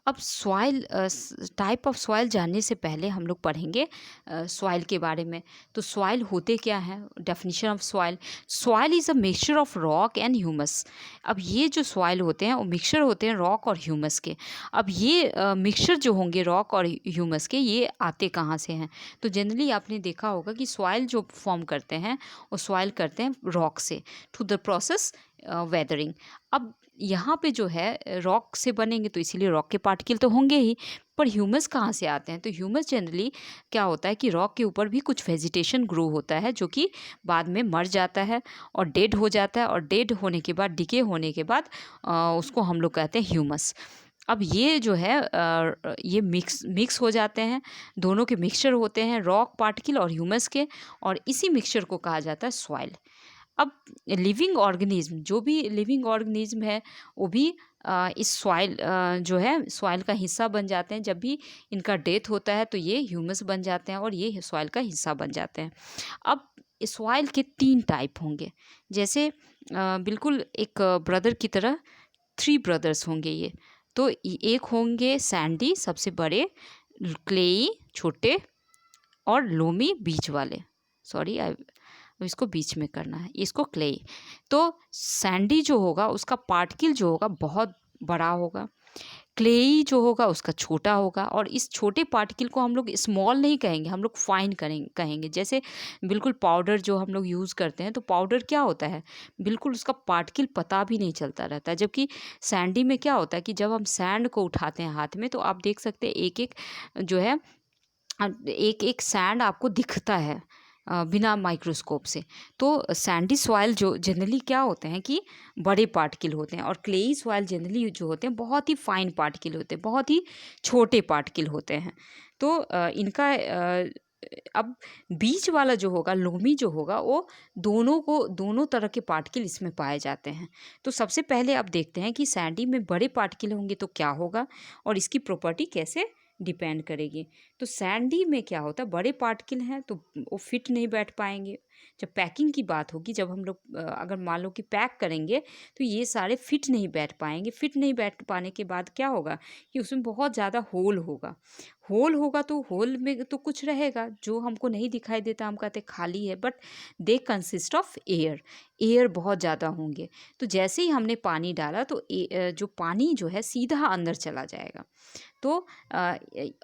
अब soil type of soil जानने से पहले हम लोग पढ़ेंगे सॉइल के बारे में। तो सॉइल होते क्या हैं, definition of soil. Soil is a mixture of rock and humus. अब ये जो सॉइल होते हैं वो मिक्सचर होते हैं रॉक और ह्यूमस के। अब ये मिक्सचर जो होंगे रॉक और ह्यूमस के, ये आते कहाँ से हैं? तो जनरली आपने देखा होगा कि सॉइल जो फॉर्म करते हैं वो सॉइल करते हैं रॉक से थ्रू द प्रोसेस वेदरिंग। अब यहाँ पे जो है रॉक से बनेंगे तो इसीलिए रॉक के पार्टिकल तो होंगे ही, पर ह्यूमस कहाँ से आते हैं? तो ह्यूमस जनरली क्या होता है कि रॉक के ऊपर भी कुछ वेजिटेशन ग्रो होता है जो कि बाद में मर जाता है और डेड हो जाता है, और डेड होने के बाद, डिके होने के बाद उसको हम लोग कहते हैं ह्यूमस। अब ये जो है ये मिक्स हो जाते हैं, दोनों के मिक्सचर होते हैं रॉक पार्टिकल और ह्यूमस के, और इसी मिक्सचर को कहा जाता है सॉइल। अब लिविंग ऑर्गेनिज्म, जो भी लिविंग ऑर्गेनिज्म है वो भी इस सॉइल जो है सॉइल का हिस्सा बन जाते हैं। जब भी इनका डेथ होता है तो ये ह्यूमस बन जाते हैं और ये सॉइल का हिस्सा बन जाते हैं। अब इस सॉइल के 3 टाइप होंगे, जैसे बिल्कुल एक ब्रदर की तरह 3 ब्रदर्स होंगे ये। तो एक होंगे सैंडी सबसे बड़े, क्लेई छोटे, और लोमी बीच वाले। सॉरी, इसको बीच में करना है, इसको क्ले। तो सैंडी जो होगा उसका पार्टिकल जो होगा बहुत बड़ा होगा, क्लेई जो होगा उसका छोटा होगा, और इस छोटे पार्टिकल को हम लोग स्मॉल नहीं कहेंगे, हम लोग फाइन कहेंगे। जैसे बिल्कुल पाउडर जो हम लोग यूज़ करते हैं, तो पाउडर क्या होता है, बिल्कुल उसका पार्टिकल पता भी नहीं चलता रहता है। जबकि सैंडी में क्या होता है कि जब हम सैंड को उठाते हैं हाथ में तो आप देख सकते हैं एक एक जो है एक एक सैंड आपको दिखता है बिना माइक्रोस्कोप से। तो सैंडी सॉइल जो जनरली क्या होते हैं कि बड़े पार्टिकल होते हैं, और क्लेई सॉइल जनरली जो होते हैं बहुत ही फाइन पार्टिकल होते हैं, बहुत ही छोटे पार्टिकल होते हैं। तो इनका अब बीच वाला जो होगा, लोमी जो होगा, वो दोनों तरह के पार्टिकल इसमें पाए जाते हैं। तो सबसे पहले अब देखते हैं कि सैंडी में बड़े पार्टिकल होंगे तो क्या होगा और इसकी प्रॉपर्टी कैसे डिपेंड करेगी। तो सैंडी में क्या होता है, बड़े पार्टिकल हैं तो वो फिट नहीं बैठ पाएंगे। जब पैकिंग की बात होगी, जब हम लोग अगर मान लो कि पैक करेंगे तो ये सारे फिट नहीं बैठ पाएंगे। फिट नहीं बैठ पाने के बाद क्या होगा कि उसमें बहुत ज़्यादा होल होगा। होल होगा तो होल में तो कुछ रहेगा जो हमको नहीं दिखाई देता, हम कहते खाली है, but they consist of air. Air बहुत ज़्यादा होंगे। तो जैसे ही हमने पानी डाला तो जो पानी जो है सीधा अंदर चला जाएगा। तो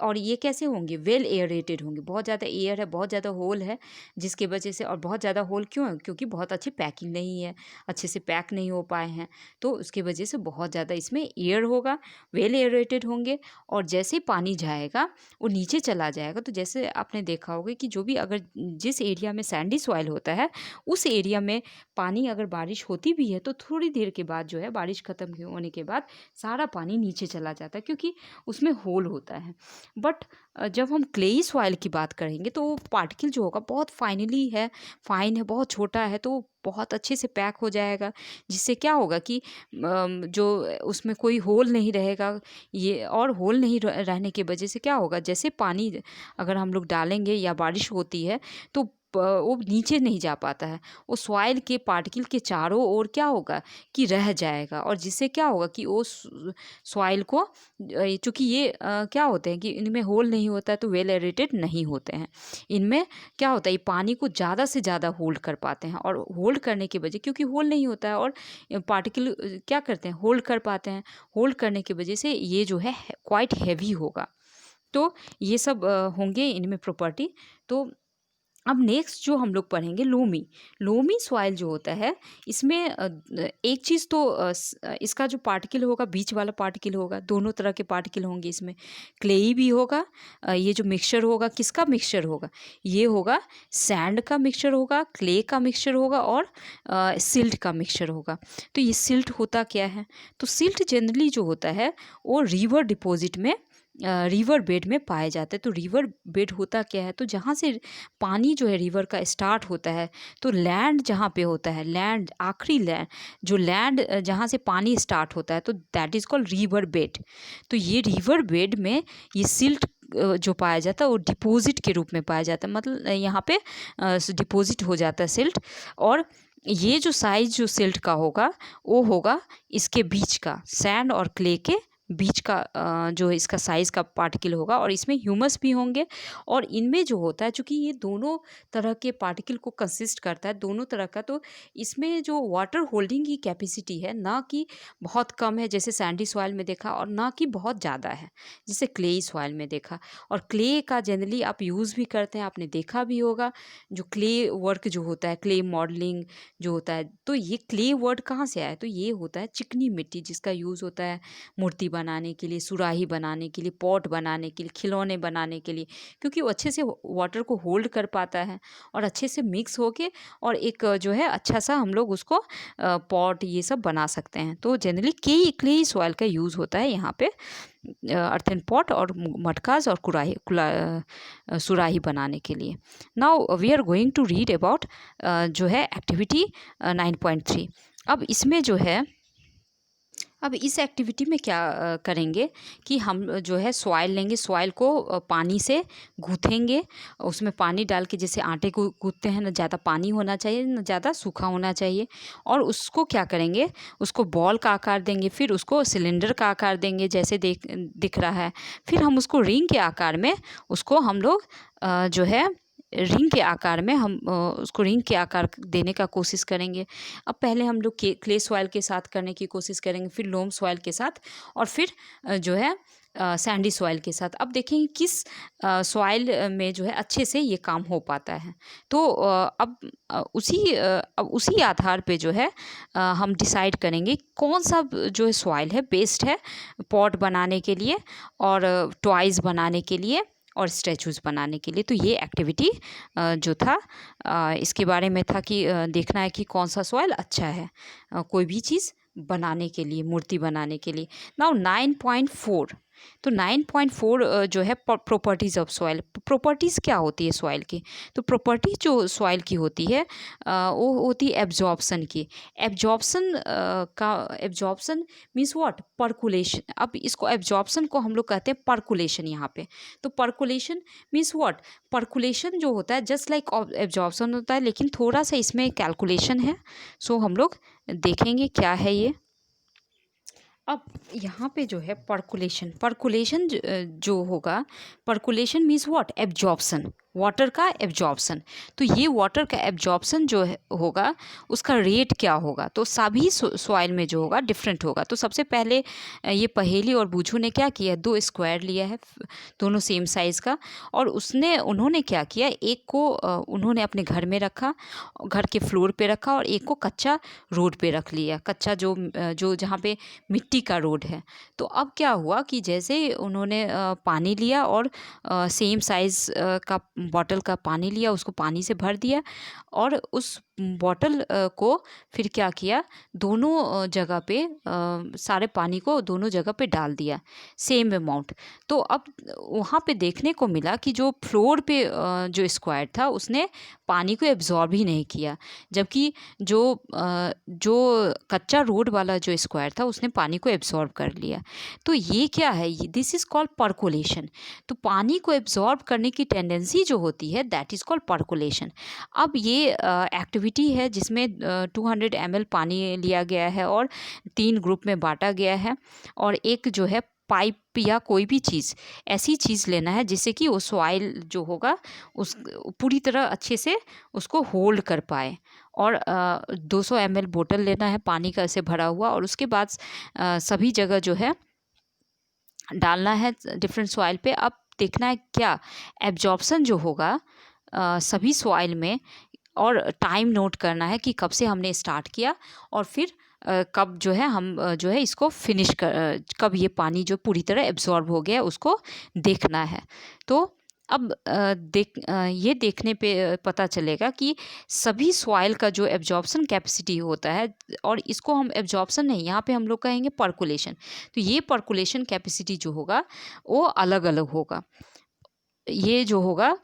और ये कैसे होंगे, वेल एयरेटेड होंगे। बहुत ज़्यादा एयर है, बहुत ज़्यादा होल है, जिसके वजह से, और बहुत ज़्यादा होल क्यों है, क्योंकि बहुत अच्छी पैकिंग नहीं है, अच्छे से पैक नहीं हो पाए हैं, तो उसकी वजह से बहुत ज़्यादा इसमें एयर होगा, वेल एयरेटेड होंगे। और जैसे ही पानी जाएगा वो नीचे चला जाएगा। तो जैसे आपने देखा होगा कि जो भी, अगर जिस एरिया में सैंडी सॉइल होता है उस एरिया में पानी, अगर बारिश होती भी है तो थोड़ी देर के बाद जो है, बारिश ख़त्म होने के बाद सारा पानी नीचे चला जाता है, क्योंकि उसमें होल होता है। बट जब हम क्लेई सॉइल की बात करेंगे तो पार्टिकल जो होगा बहुत फाइन है, बहुत छोटा है, तो बहुत अच्छे से पैक हो जाएगा। जिससे क्या होगा कि जो उसमें कोई होल नहीं रहेगा। ये और होल नहीं रहने की वजह से क्या होगा, जैसे पानी अगर हम लोग डालेंगे या बारिश होती है तो वो नीचे नहीं जा पाता है, वो सॉइल के पार्टिकल के चारों ओर क्या होगा कि रह जाएगा। और जिससे क्या होगा कि वो सॉइल को, चूँकि ये क्या होते हैं कि इनमें होल नहीं होता है तो वेल एरेटेड नहीं होते हैं। इनमें क्या होता है, ये पानी को ज़्यादा से ज़्यादा होल्ड कर पाते हैं, और होल्ड करने की वजह, क्योंकि होल नहीं होता है और पार्टिकल क्या करते हैं, होल्ड कर पाते हैं। होल्ड करने की वजह से ये जो है क्वाइट हैवी होगा। तो ये सब होंगे इनमें प्रॉपर्टी। तो अब नेक्स्ट जो हम लोग पढ़ेंगे, लोमी। लोमी सॉइल जो होता है इसमें एक चीज़ तो इसका जो पार्टिकल होगा, बीच वाला पार्टिकल होगा, दोनों तरह के पार्टिकल होंगे इसमें। क्लेई भी होगा। ये जो मिक्सचर होगा, किसका मिक्सचर होगा, ये होगा सैंड का मिक्सचर होगा, क्ले का मिक्सचर होगा, और सिल्ट का मिक्सचर होगा। तो ये सिल्ट होता क्या है, तो सिल्ट जनरली जो होता है वो रिवर डिपॉजिट में, रिवर बेड में पाए जाते हैं। तो रिवर बेड होता क्या है, तो जहाँ से पानी जो है रिवर का स्टार्ट होता है, तो लैंड जहाँ पे होता है, लैंड आखिरी लैंड, जो लैंड जहाँ से पानी स्टार्ट होता है, तो that is called river bed. तो ये रिवर बेड में ये सिल्ट जो पाया जाता है वो डिपॉजिट के रूप में पाया जाता है, मतलब यहाँ पे डिपॉजिट हो जाता है सिल्ट। और ये जो साइज जो सिल्ट का होगा वो होगा इसके बीच का, सैंड और क्ले के बीच का जो इसका साइज़ का पार्टिकल होगा, और इसमें ह्यूमस भी होंगे। और इनमें जो होता है, चूँकि ये दोनों तरह के पार्टिकल को कंसिस्ट करता है, दोनों तरह का, तो इसमें जो वाटर होल्डिंग की कैपेसिटी है, ना कि बहुत कम है जैसे सैंडी सॉइल में देखा, और ना कि बहुत ज़्यादा है जैसे क्लेई सॉइल में देखा। और क्ले का जनरली आप यूज़ भी करते हैं, आपने देखा भी होगा, जो क्ले वर्क जो होता है, क्ले मॉडलिंग जो होता है, तो ये क्ले वर्ड कहाँ से आया है? तो ये होता है चिकनी मिट्टी, जिसका यूज़ होता है मूर्ति बनाने के लिए, सुराही बनाने के लिए, पॉट बनाने के लिए, खिलौने बनाने के लिए, क्योंकि वो अच्छे से वाटर को होल्ड कर पाता है और अच्छे से मिक्स होके, और एक जो है अच्छा सा हम लोग उसको पॉट ये सब बना सकते हैं। तो जनरली क्ले सॉइल का यूज़ होता है यहाँ पे अर्थन पॉट और मटकास और सुराही बनाने के लिए। Now we are going to read about जो है एक्टिविटी 9.3। अब इसमें जो है, अब इस एक्टिविटी में क्या करेंगे कि हम जो है सॉइल लेंगे, सॉइल को पानी से गूँथेंगे, उसमें पानी डाल के, जैसे आटे को गूँथते हैं, ना ज़्यादा पानी होना चाहिए ना ज़्यादा सूखा होना चाहिए। और उसको क्या करेंगे, उसको बॉल का आकार देंगे, फिर उसको सिलेंडर का आकार देंगे जैसे दिख रहा है। फिर हम उसको रिंग के आकार में उसको हम लोग जो है रिंग के आकार में हम उसको रिंग के आकार देने का कोशिश करेंगे। अब पहले हम लोग क्ले सॉइल के साथ करने की कोशिश करेंगे, फिर लोम सॉइल के साथ, और फिर जो है सैंडी सॉइल के साथ। अब देखेंगे किस सॉइल में जो है अच्छे से ये काम हो पाता है। तो अब उसी आधार पे जो है हम डिसाइड करेंगे कौन सा जो है सॉइल है बेस्ट है पॉट बनाने के लिए, और टॉयज़ बनाने के लिए, और स्टैचूज़ बनाने के लिए। तो ये एक्टिविटी जो था इसके बारे में था कि देखना है कि कौन सा सॉइल अच्छा है कोई भी चीज़ बनाने के लिए, मूर्ति बनाने के लिए। नाउ 9.4, तो 9.4 जो है प्रॉपर्टीज़ ऑफ सॉइल। प्रॉपर्टीज़ क्या होती है सॉइल की? तो प्रॉपर्टी जो सॉइल की होती है वो होती है एब्जॉर्प्शन की। Absorption means what? पर्कुलेशन। अब इसको एब्जॉर्प्शन को हम लोग कहते हैं पर्कुलेशन यहाँ पे। तो पर्कुलेशन मीन्स व्हाट? पर्कुलेशन जो होता है जस्ट लाइक एब्जॉर्प्शन होता है, लेकिन थोड़ा सा इसमें कैलकुलेशन है। सो हम लोग देखेंगे क्या है ये। अब यहाँ पे जो है पर्कुलेशन जो होगा, percolation means what? Absorption, water का एब्जॉर्प्शन। तो ये वाटर का एब्जॉर्प्शन जो होगा उसका रेट क्या होगा? तो सभी सॉइल में जो होगा डिफरेंट होगा। तो सबसे पहले ये पहेली और बूझू ने क्या किया, 2 स्क्वायर लिया है दोनों सेम साइज़ का, और उन्होंने क्या किया, एक को उन्होंने अपने घर में रखा, घर के फ्लोर पे रखा, और एक को कच्चा रोड पे रख लिया, कच्चा जो जहाँ पे मिट्टी का रोड है। तो अब क्या हुआ कि जैसे उन्होंने पानी लिया और सेम साइज़ का बॉटल का पानी लिया, उसको पानी से भर दिया, और उस बॉटल को फिर क्या किया, दोनों जगह पे सारे पानी को दोनों जगह पे डाल दिया सेम अमाउंट। तो अब वहाँ पे देखने को मिला कि जो फ्लोर पे जो स्क्वायर था उसने पानी को एब्जॉर्ब ही नहीं किया, जबकि जो कच्चा रोड वाला जो स्क्वायर था उसने पानी को एब्जॉर्ब कर लिया। तो ये क्या है, दिस इज़ कॉल्ड पर्कुलेशन। तो पानी को एब्जॉर्ब करने की टेंडेंसी जो होती है दैट इज़ कॉल्ड पर्कुलेशन। अब ये एक्टिविटी है जिसमें 200 ml पानी लिया गया है और 3 ग्रुप में बांटा गया है, और एक जो है पाइप या कोई भी चीज़, ऐसी चीज़ लेना है जिससे कि वो सॉइल जो होगा उस पूरी तरह अच्छे से उसको होल्ड कर पाए। और 200 ml बोतल लेना है पानी का ऐसे भरा हुआ, और उसके बाद सभी जगह जो है डालना है डिफरेंट सॉइल पे। अब देखना है क्या एब्जॉर्प्शन जो होगा सभी सॉइल में, और टाइम नोट करना है कि कब से हमने स्टार्ट किया, और फिर कब जो है हम जो है इसको फिनिश कब ये पानी जो पूरी तरह एब्जॉर्ब हो गया उसको देखना है। तो अब ये देखने पे पता चलेगा कि सभी सॉइल का जो एब्जॉर्प्शन कैपेसिटी होता है, और इसको हम एब्जॉर्प्शन नहीं, यहाँ पे हम लोग कहेंगे पर्कुलेशन। तो ये पर्कुलेशन कैपेसिटी जो होगा वो अलग अलग होगा, ये जो होगा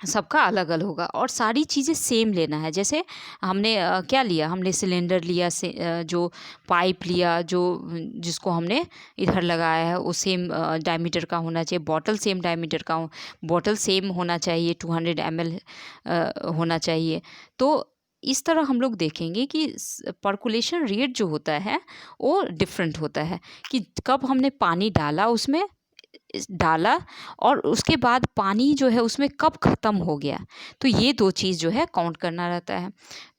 सबका अलग अलग होगा, और सारी चीज़ें सेम लेना है। जैसे हमने क्या लिया, हमने सिलेंडर लिया से जो पाइप लिया जो जिसको हमने इधर लगाया है वो सेम डायमीटर का होना चाहिए, बॉटल सेम डायमीटर का बॉटल सेम होना चाहिए, 200 ml होना चाहिए। तो इस तरह हम लोग देखेंगे कि पर्कुलेशन रेट जो होता है वो डिफरेंट होता है, कि कब हमने पानी डाला उसमें डाला और उसके बाद पानी जो है उसमें कब ख़त्म हो गया। तो ये 2 चीज़ जो है काउंट करना रहता है।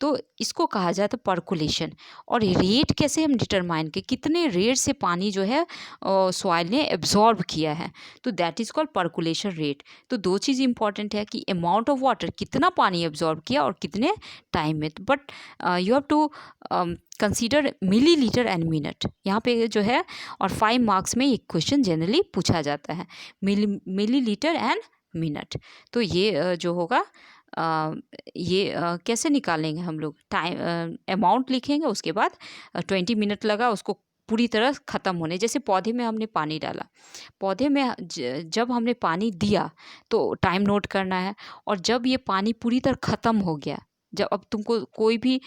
तो इसको कहा जाता है पर्कुलेशन। और रेट कैसे हम डिटरमाइन कि कितने रेट से पानी जो है सॉइल ने एब्जॉर्ब किया है, तो that is called percolation rate. तो 2 चीज़ इंपॉर्टेंट है कि अमाउंट ऑफ वाटर, कितना पानी एब्जॉर्ब किया और कितने टाइम में। But you have to consider millilitre and minute यहाँ पे जो है। और 5 मार्क्स में ये क्वेश्चन जनरली पूछा जाता है, मिलीलीटर एंड मिनट। तो ये जो होगा ये कैसे निकालेंगे हम लोग, टाइम अमाउंट लिखेंगे, उसके बाद 20 मिनट लगा उसको पूरी तरह ख़त्म होने। जैसे पौधे में हमने पानी डाला, पौधे में जब हमने पानी दिया तो टाइम नोट करना है, और जब ये पानी पूरी तरह ख़त्म हो गया, जब अब तुमको कोई भी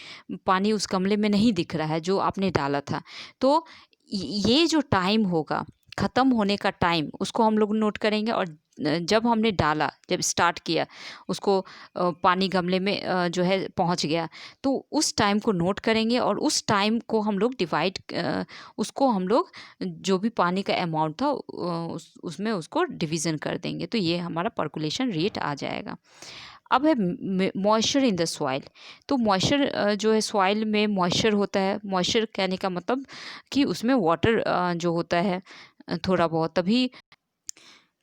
पानी उस गमले में नहीं दिख रहा है जो आपने डाला था, तो ये जो टाइम होगा ख़त्म होने का टाइम, उसको हम लोग नोट करेंगे। और जब हमने डाला, जब स्टार्ट किया उसको पानी गमले में जो है पहुंच गया, तो उस टाइम को नोट करेंगे और उस टाइम को हम लोग डिवाइड, उसको हम लोग जो भी पानी का अमाउंट था उसमें उसको डिवीज़न कर देंगे। तो ये हमारा पर्कुलेशन रेट आ जाएगा। अब है मॉइस्चर इन द सॉइल। तो मॉइस्चर जो है सॉइल में मॉइस्चर होता है। मॉइस्चर कहने का मतलब कि उसमें वाटर जो होता है थोड़ा बहुत, तभी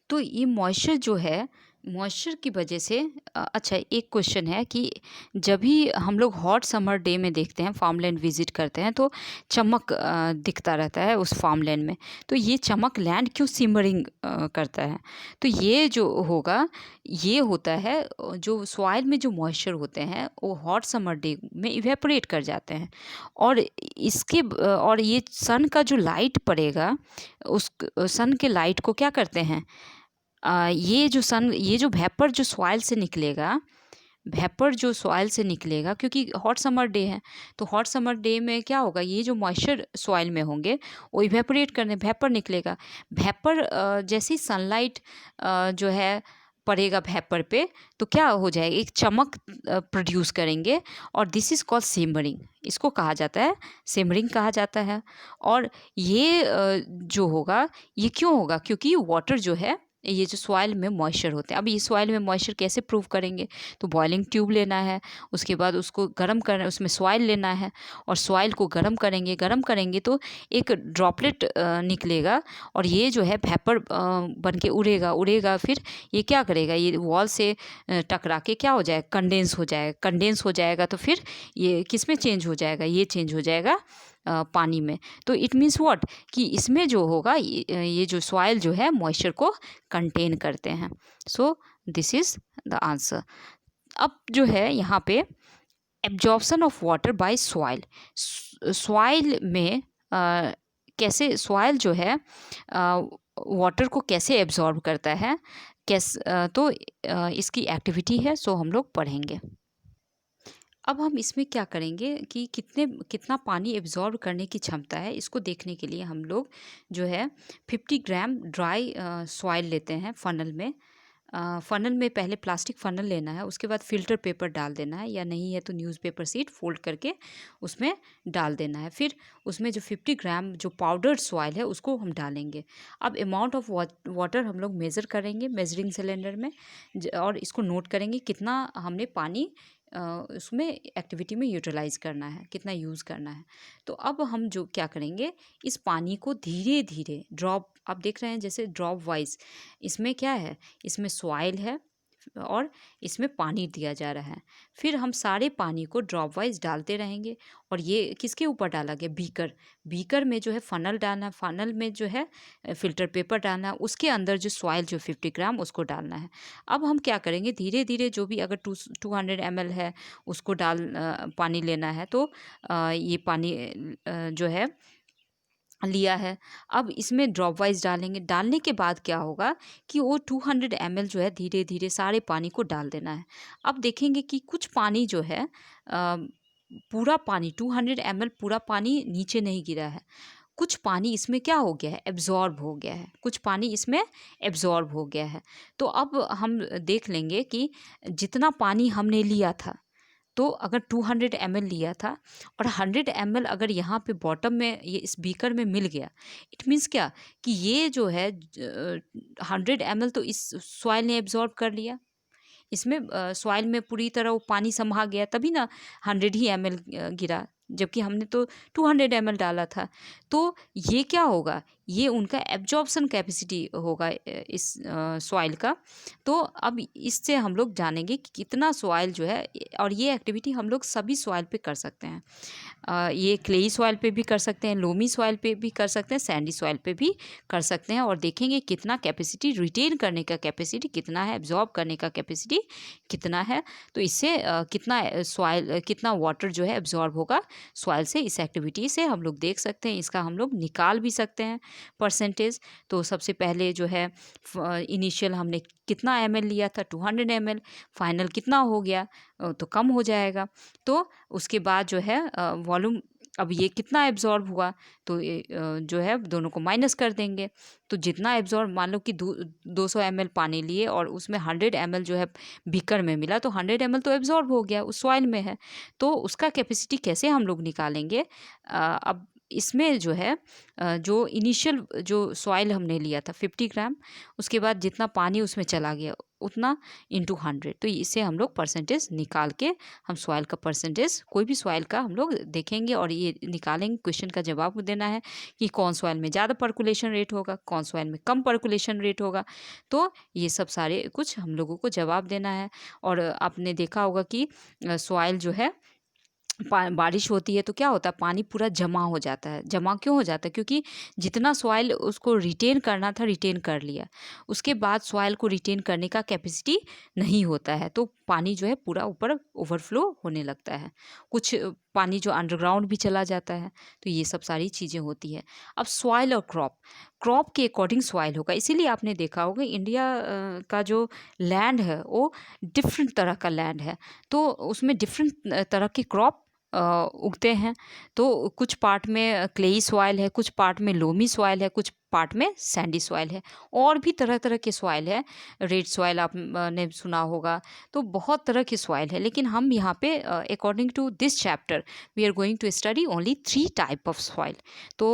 तो ये मॉइस्चर जो है, मॉइस्चर की वजह से अच्छा एक क्वेश्चन है कि जब भी हम लोग हॉट समर डे में देखते हैं, फार्मलैंड विजिट करते हैं, तो चमक दिखता रहता है उस फार्मलैंड में। तो ये चमक लैंड क्यों सिमरिंग करता है? तो ये जो होगा, ये होता है जो सॉइल में जो मॉइस्चर होते हैं वो हॉट समर डे में इवेपोरेट कर जाते हैं, और और ये सन का जो लाइट पड़ेगा, उस सन के लाइट को क्या करते हैं, ये जो वेपर जो सॉइल से निकलेगा, वेपर जो सॉइल से निकलेगा, क्योंकि हॉट समर डे है, तो हॉट समर डे में क्या होगा, ये जो मॉइस्चर सॉइल में होंगे वो इवेपोरेट करने वेपर निकलेगा। वेपर जैसे ही सनलाइट जो है पड़ेगा वेपर पे, तो क्या हो जाएगा, एक चमक प्रोड्यूस करेंगे, और दिस इज़ कॉल्ड सिमरिंग। इसको कहा जाता है, सिमरिंग कहा जाता है। और ये जो होगा, ये क्यों होगा, क्योंकि वाटर जो है, ये जो सॉइल में मॉइस्चर होते हैं। अब ये सॉइल में मॉइस्चर कैसे प्रूव करेंगे, तो बॉइलिंग ट्यूब लेना है, उसके बाद उसको गर्म करना, उसमें सॉइल लेना है और सॉइल को गर्म करेंगे तो एक ड्रॉपलेट निकलेगा, और ये जो है वेपर बन के उड़ेगा, फिर ये क्या करेगा, ये वॉल से टकरा के क्या हो जाएगा, कंडेंस हो जाएगा। तो फिर ये किस में चेंज हो जाएगा, ये चेंज हो जाएगा पानी में। तो इट मीन्स व्हाट, कि इसमें जो होगा, ये जो सॉइल जो है मॉइस्चर को कंटेन करते हैं। So this is the answer. अब जो है यहाँ पे absorption of water bye soil. Soil में कैसे सॉइल जो है वाटर को कैसे एब्जॉर्ब करता है, तो इसकी एक्टिविटी है, सो हम लोग पढ़ेंगे। अब हम इसमें क्या करेंगे कि कितना पानी एब्जॉर्ब करने की क्षमता है, इसको देखने के लिए हम लोग जो है 50 ग्राम ड्राई सॉइल लेते हैं फ़नल में। फ़नल में पहले प्लास्टिक फ़नल लेना है, उसके बाद फ़िल्टर पेपर डाल देना है, या नहीं है तो न्यूज़पेपर शीट फ़ोल्ड करके उसमें डाल देना है। फिर उसमें जो 50 ग्राम जो पाउडर्ड सॉइल है उसको हम डालेंगे। अब अमाउंट ऑफ वाटर हम लोग मेज़र करेंगे मेजरिंग सिलेंडर में, और इसको नोट करेंगे कितना हमने पानी उसमें एक्टिविटी में यूटिलाइज़ करना है, कितना यूज़ करना है। तो अब हम जो क्या करेंगे, इस पानी को धीरे धीरे ड्रॉप, आप देख रहे हैं जैसे ड्रॉप वाइज, इसमें क्या है, इसमें सॉइल है और इसमें पानी दिया जा रहा है। फिर हम सारे पानी को ड्रॉप वाइज डालते रहेंगे, और ये किसके ऊपर डाला गया, बीकर में जो है फ़नल डालना, फ़नल में जो है फ़िल्टर पेपर डालना, उसके अंदर जो सॉइल जो 50 ग्राम उसको डालना है। अब हम क्या करेंगे, धीरे धीरे जो भी अगर 200 ml है उसको पानी लेना है, तो ये पानी जो है लिया है। अब इसमें ड्रॉप वाइज डालेंगे, डालने के बाद क्या होगा कि वो 200 ml जो है धीरे धीरे सारे पानी को डाल देना है। अब देखेंगे कि कुछ पानी जो है पूरा पानी 200 ml पूरा पानी नीचे नहीं गिरा है, कुछ पानी इसमें क्या हो गया है, एब्जॉर्ब हो गया है, कुछ पानी इसमें एब्जॉर्ब हो गया है। तो अब हम देख लेंगे कि जितना पानी हमने लिया था, तो अगर 200 ml लिया था और 100 ml अगर यहाँ पे बॉटम में ये इस बीकर में मिल गया, इट मीन्स क्या कि ये जो है 100 ml तो इस सॉइल ने एब्जॉर्ब कर लिया, इसमें सॉइल में पूरी तरह वो पानी समा गया, तभी ना 100 ही ml गिरा, जबकि हमने तो 200 ml डाला था। तो ये क्या होगा, ये उनका एब्जॉर्प्शन कैपेसिटी होगा इस सॉइल का। तो अब इससे हम लोग जानेंगे कि कितना सॉइल जो है, और ये एक्टिविटी हम लोग सभी सॉइल पे कर सकते हैं। ये क्लेई सॉइल पे भी कर सकते हैं, लोमी सॉइल पे भी कर सकते हैं, सैंडी सॉइल पे भी कर सकते हैं, और देखेंगे कितना कैपेसिटी रिटेन करने का कैपेसिटी कितना है, एब्जॉर्ब करने का कैपेसिटी कितना है। तो इससे कितना सॉइल कितना वाटर जो है एब्जॉर्ब होगा सॉइल से, इस एक्टिविटी से हम लोग देख सकते हैं। इसका हम लोग निकाल भी सकते हैं परसेंटेज। तो सबसे पहले जो है इनिशियल हमने कितना ml लिया था, 200 ml, फाइनल कितना हो गया तो कम हो जाएगा। तो उसके बाद जो है वॉल्यूम, अब ये कितना एब्जॉर्ब हुआ, तो ये जो है दोनों को माइनस कर देंगे। तो जितना एब्जॉर्ब, मान लो कि 200 ml पानी लिए और उसमें 100 ml जो है बीकर में मिला, तो 100 ml तो एब्जॉर्ब हो गया, उस सॉइल में है। तो उसका कैपेसिटी कैसे हम लोग निकालेंगे, अब इसमें जो है जो इनिशियल जो सॉइल हमने लिया था 50 ग्राम, उसके बाद जितना पानी उसमें चला गया उतना इंटू 100, तो इससे हम लोग परसेंटेज निकाल के हम सॉइल का परसेंटेज, कोई भी सॉइल का हम लोग देखेंगे और ये निकालेंगे। क्वेश्चन का जवाब देना है कि कौन सॉइल में ज़्यादा पर्कुलेशन रेट होगा, कौन सॉइल में कम पर्कुलेशन रेट होगा। तो ये सब सारे कुछ हम लोगों को जवाब देना है। और आपने देखा होगा कि सॉइल जो है, बारिश होती है तो क्या होता है, पानी पूरा जमा हो जाता है। जमा क्यों हो जाता है, क्योंकि जितना सॉइल उसको रिटेन करना था रिटेन कर लिया, उसके बाद सॉइल को रिटेन करने का कैपेसिटी नहीं होता है, तो पानी जो है पूरा ऊपर ओवरफ्लो होने लगता है। कुछ पानी जो अंडरग्राउंड भी चला जाता है। तो ये सब सारी चीज़ें होती है। अब सॉइल और क्रॉप के अकॉर्डिंग सॉइल होगा। इसीलिए आपने देखा होगा इंडिया का जो लैंड है वो डिफरेंट तरह का लैंड है, तो उसमें डिफरेंट तरह के क्रॉप उगते हैं। तो कुछ पार्ट में क्लेई सॉइल है, कुछ पार्ट में लोमी सॉइल है, कुछ पार्ट में सैंडी सॉइल है, और भी तरह तरह के सॉइल है। रेड सॉइल आपने सुना होगा। तो बहुत तरह के सॉइल है, लेकिन हम यहाँ पे according to this chapter we are going to study only 3 type of soil. तो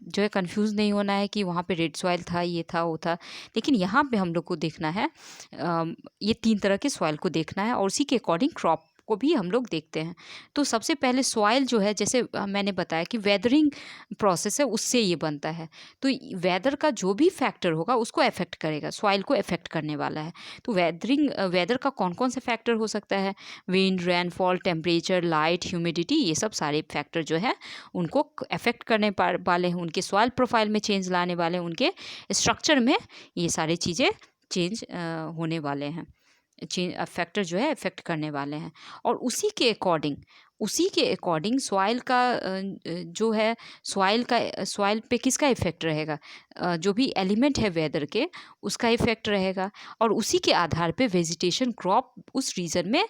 जो है कंफ्यूज नहीं होना है कि वहाँ पे रेड सॉइल था, ये था, वो था, लेकिन यहाँ पे हम लोग को देखना है ये 3 तरह के सॉइल को देखना है, और उसी के अकॉर्डिंग क्रॉप को भी हम लोग देखते हैं। तो सबसे पहले सॉइल जो है, जैसे मैंने बताया कि वेदरिंग प्रोसेस है, उससे ये बनता है। तो वेदर का जो भी फैक्टर होगा उसको अफेक्ट करेगा, सॉइल को अफेक्ट करने वाला है। तो वेदर का कौन कौन से फैक्टर हो सकता है, wind, rainfall, temperature, light, humidity, ये सब सारे फैक्टर जो है उनको अफेक्ट करने वाले हैं, उनके सॉइल प्रोफाइल में चेंज लाने वाले हैं, उनके स्ट्रक्चर में ये सारी चीज़ें चेंज होने वाले हैं, फैक्टर जो है इफेक्ट करने वाले हैं। और उसी के अकॉर्डिंग सॉइल का जो है, सॉइल पे किसका इफेक्ट रहेगा, जो भी एलिमेंट है वेदर के, उसका इफेक्ट रहेगा। और उसी के आधार पे वेजिटेशन, क्रॉप उस रीजन में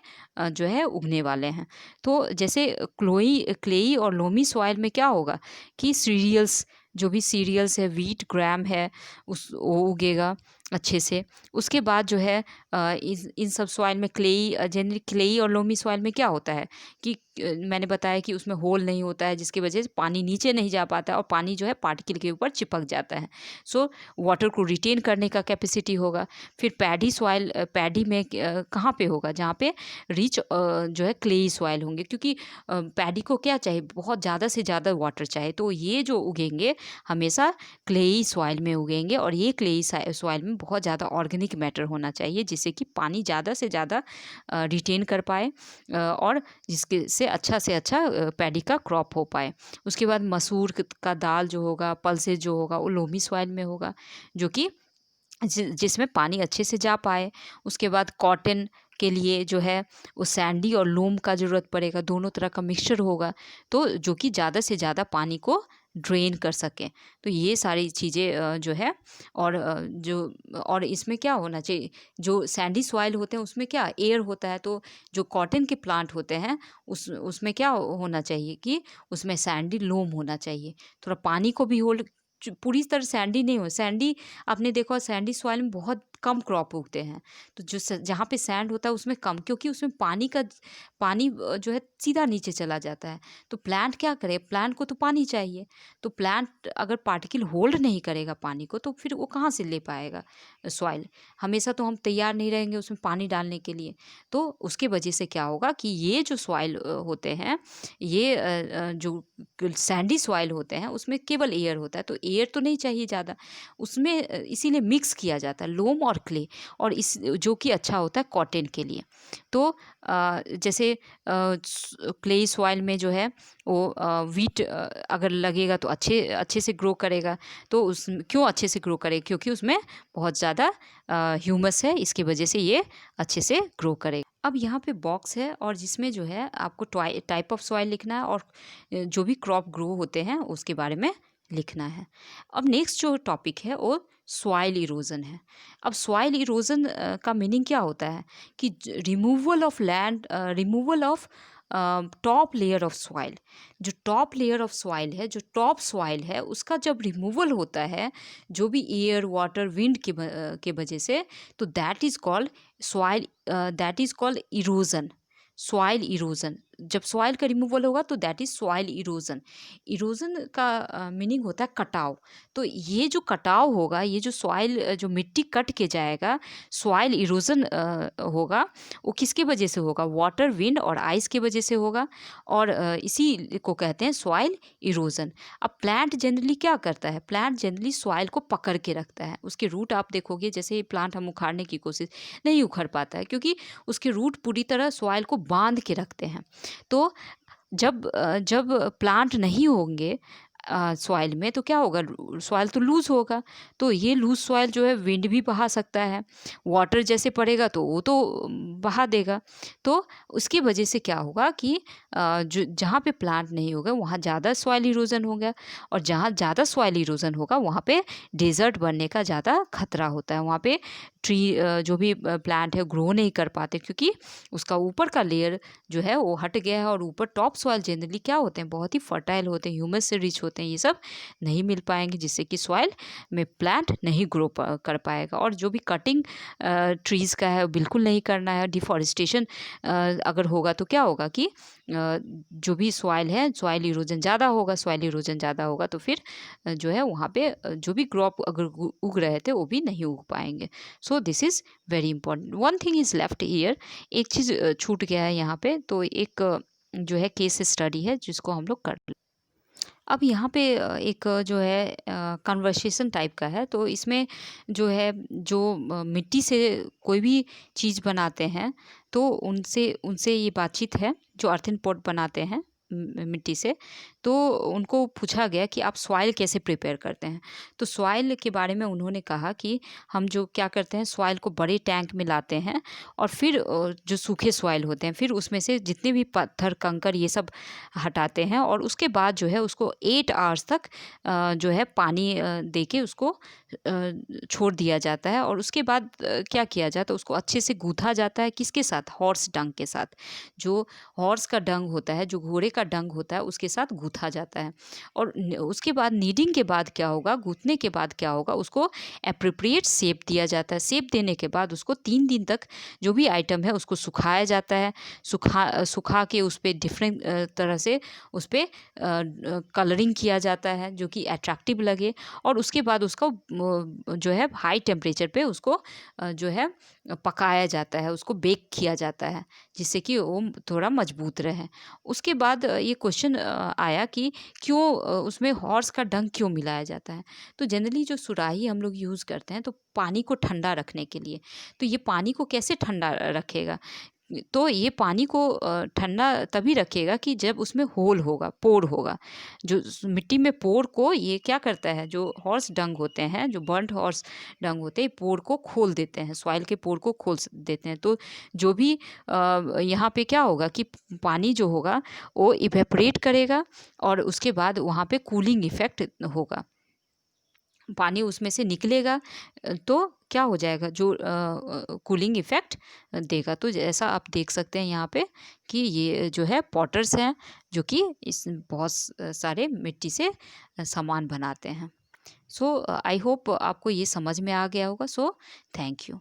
जो है उगने वाले हैं। तो जैसे क्लेई और लोमी सॉइल में क्या होगा कि सीरियल्स, जो भी सीरियल्स है, वीट, ग्राम है, वो उगेगा अच्छे से। उसके बाद जो है इन सब सॉइल में जनरली क्लेई और लोमी सॉइल में क्या होता है कि मैंने बताया कि उसमें होल नहीं होता है, जिसकी वजह से पानी नीचे नहीं जा पाता है और पानी जो है पार्टिकल के ऊपर चिपक जाता है। सो वाटर को रिटेन करने का कैपेसिटी होगा। फिर पैडी सॉइल, पैडी में कहाँ पे होगा, जहाँ पे रिच जो है क्लेई सॉइल होंगे, क्योंकि पैडी को क्या चाहिए, बहुत ज़्यादा से ज़्यादा वाटर चाहिए। तो ये जो उगेंगे हमेशा क्लेई सॉइल में उगेंगे, और ये क्लेई सॉइल में बहुत ज़्यादा ऑर्गेनिक मैटर होना चाहिए, जिससे कि पानी ज़्यादा से ज़्यादा रिटेन कर पाए और जिसके से अच्छा पैडी का क्रॉप हो पाए। उसके बाद मसूर का दाल जो होगा, पल्सेस जो होगा, वो लोमी सॉइल में होगा, जो कि जिसमें पानी अच्छे से जा पाए। उसके बाद कॉटन के लिए जो है वो सैंडी और लोम का ज़रूरत पड़ेगा, दोनों तरह का मिक्सचर होगा, तो जो कि ज़्यादा से ज़्यादा पानी को ड्रेन कर सकें। तो ये सारी चीज़ें जो है, और इसमें क्या होना चाहिए, जो सैंडी सॉइल होते हैं उसमें क्या एयर होता है, तो जो कॉटन के प्लांट होते हैं उसमें क्या होना चाहिए कि उसमें सैंडी लोम होना चाहिए, थोड़ा पानी को भी होल्ड, पूरी तरह सैंडी नहीं हो। सैंडी आपने देखा, सैंडी सॉइल में बहुत कम क्रॉप उगते हैं। तो जो जहाँ पे सैंड होता है उसमें कम, क्योंकि उसमें पानी जो है सीधा नीचे चला जाता है। तो प्लांट क्या करे, प्लांट को तो पानी चाहिए। तो प्लांट अगर पार्टिकल होल्ड नहीं करेगा पानी को, तो फिर वो कहाँ से ले पाएगा सॉइल। हमेशा तो हम तैयार नहीं रहेंगे उसमें पानी डालने के लिए। तो उसके वजह से क्या होगा कि ये जो सॉइल होते हैं, ये जो सैंडी सॉइल होते हैं उसमें केवल एयर होता है। तो एयर तो नहीं चाहिए ज़्यादा उसमें, इसीलिए मिक्स किया जाता है लोम और क्ले, और इस जो कि अच्छा होता है कॉटन के लिए। तो जैसे क्ले सॉइल में जो है वो वीट अगर लगेगा तो अच्छे अच्छे से ग्रो करेगा। तो उस क्यों अच्छे से ग्रो करेगा, क्योंकि उसमें बहुत ज़्यादा ह्यूमस है, इसकी वजह से ये अच्छे से ग्रो करेगा। अब यहाँ पे बॉक्स है और जिसमें जो है आपको टाइप ऑफ सॉइल लिखना है और जो भी क्रॉप ग्रो होते हैं उसके बारे में लिखना है। अब नेक्स्ट जो टॉपिक है वो सॉइल इरोजन है। अब सॉइल इरोजन का मीनिंग क्या होता है कि removal of land, removal of top layer of soil. जो टॉप लेयर ऑफ सॉइल है, जो टॉप सॉइल है, उसका जब रिमूवल होता है जो भी एयर वाटर विंड के वजह से, तो that is called soil, that is called erosion, soil erosion. जब सॉइल का रिमूवल होगा तो that is soil erosion. Erosion का मीनिंग होता है कटाव। तो ये जो कटाव होगा, ये जो सॉइल, जो मिट्टी कट के जाएगा, सॉइल इरोजन होगा, वो किसकी वजह से होगा, वाटर विंड और आइस की वजह से होगा, और इसी को कहते हैं सॉइल इरोजन। अब प्लांट जनरली क्या करता है, प्लांट जनरली सॉइल को पकड़ के रखता है। उसके रूट आप देखोगे, जैसे ये प्लांट हम उखाड़ने की कोशिश नहीं उखड़ पाता है, क्योंकि उसके रूट पूरी तरह सॉइल को बांध के रखते हैं। तो जब प्लांट नहीं होंगे सॉइल में, तो क्या होगा, सॉइल तो लूज़ होगा। तो ये लूज़ सॉइल जो है विंड भी बहा सकता है, वाटर जैसे पड़ेगा तो वो तो बहा देगा। तो उसकी वजह से क्या होगा कि जो जहाँ पे प्लांट नहीं होगा वहाँ ज़्यादा सॉइल इरोजन होगा, और जहाँ ज़्यादा सॉइल इरोजन होगा वहाँ पे डेजर्ट बनने का ज़्यादा खतरा होता है। वहाँ पे ट्री जो भी प्लांट है ग्रो नहीं कर पाते, क्योंकि उसका ऊपर का लेयर जो है वो हट गया है, और ऊपर टॉप सॉइल जनरली क्या होते हैं, बहुत ही फर्टाइल होते हैं, ह्यूमस से रिच होते हैं, ये सब नहीं मिल पाएंगे, जिससे कि सॉइल में प्लांट नहीं ग्रो कर पाएगा। और जो भी कटिंग ट्रीज़ का है बिल्कुल नहीं करना है। डिफॉरेस्टेशन अगर होगा तो क्या होगा कि जो भी सॉइल है, सॉइल इरोजन ज़्यादा होगा, सॉइल इरोजन ज़्यादा होगा तो फिर जो है वहाँ पे जो भी क्रॉप अगर उग रहे थे वो भी नहीं उग पाएंगे। So this is very important. One thing is left here, एक चीज़ छूट गया है यहाँ पे। तो एक जो है केस स्टडी है जिसको हम लोग कर लें। अब यहाँ पे एक जो है कन्वर्सेशन टाइप का है। तो इसमें जो है, जो मिट्टी से कोई भी चीज़ बनाते हैं तो उनसे उनसे ये बातचीत है, जो अर्थिन पॉट बनाते हैं मिट्टी से। तो उनको पूछा गया कि आप सॉइल कैसे प्रिपेयर करते हैं। तो सॉइल के बारे में उन्होंने कहा कि हम जो क्या करते हैं, सॉइल को बड़े टैंक में लाते हैं, और फिर जो सूखे सॉइल होते हैं फिर उसमें से जितने भी पत्थर कंकर ये सब हटाते हैं, और उसके बाद जो है उसको 8 आवर्स तक जो है पानी दे के उसको छोड़ दिया जाता है। और उसके बाद क्या किया जाता है, उसको अच्छे से गूँथा जाता है, किसके साथ, हॉर्स डंग के साथ। जो हॉर्स का डंग होता है, जो घोड़े का डंग होता है, उसके साथ गूँथा जाता है। और उसके बाद नीडिंग के बाद क्या होगा, गूँथने के बाद क्या होगा, उसको एप्रोप्रिएट शेप दिया जाता है। शेप देने के बाद उसको 3 दिन तक जो भी आइटम है उसको सुखाया जाता है। सुखा के उस पर डिफरेंट तरह से उस पर कलरिंग किया जाता है जो कि अट्रैक्टिव लगे। और उसके बाद उसको जो है हाई टेम्परेचर पे उसको जो है पकाया जाता है, उसको बेक किया जाता है, जिससे कि वो थोड़ा मजबूत रहे। उसके बाद ये क्वेश्चन आया कि क्यों उसमें हॉर्स का डंग क्यों मिलाया जाता है। तो जनरली जो सुराही हम लोग यूज़ करते हैं तो पानी को ठंडा रखने के लिए। तो ये पानी को कैसे ठंडा रखेगा, तो ये पानी को ठंडा तभी रखेगा कि जब उसमें होल होगा, पोर होगा। जो मिट्टी में पोर को ये क्या करता है, जो हॉर्स डंग होते हैं, जो बर्न्ड हॉर्स डंग होते हैं, पोर को खोल देते हैं, सॉइल के पोर को खोल देते हैं। तो जो भी यहाँ पे क्या होगा कि पानी जो होगा वो इवेपोरेट करेगा, और उसके बाद वहाँ पे कूलिंग इफेक्ट होगा, पानी उसमें से निकलेगा, तो क्या हो जाएगा, जो कूलिंग इफ़ेक्ट देगा। तो जैसा आप देख सकते हैं यहाँ पे कि ये जो है पॉटर्स हैं जो कि इस बहुत सारे मिट्टी से सामान बनाते हैं। सो आई होप आपको ये समझ में आ गया होगा। So thank you.